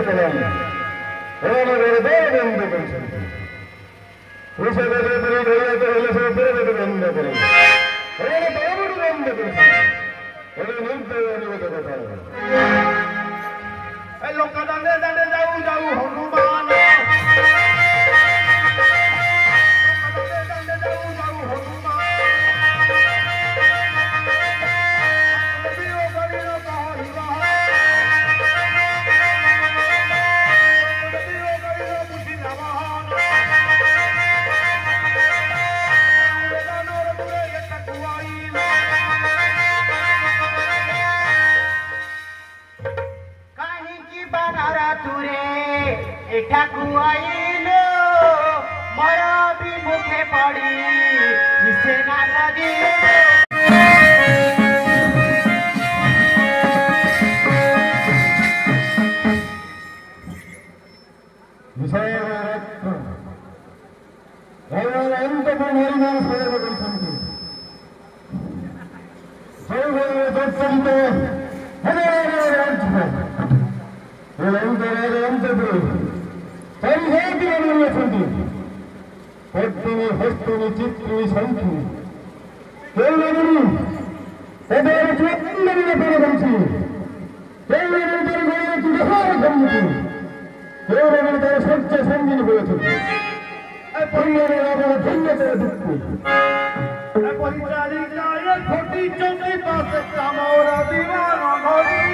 পেলাম ঘরে দর বন্ধ করেছেন পুলিশে বেঁধে পুলিশ ধরিয়াতে হলে সে বেড়ে বন্ধ করে বন্ধ করেছেন নির্দয় অনুগত কথা লোক দাঁড়ে দাঁড়ে যাও যাও হনুমান ठाकुआइलो मरा भी मुखे पड़ी इसे ना लगी हस्तुनि हस्तुनि चित्रुनि संख्युनि केवलमुनि तदेव चुवन्नविन परवंशि केवलमुनि तर गणयति दहार सम्मुखि केवलमुनि तर सत्य संगिनि भवतु परिवारे आपन धन्यतर दुःखि परिचारिकाय खोटी चौकी पास कामोरा दीवाना घोरी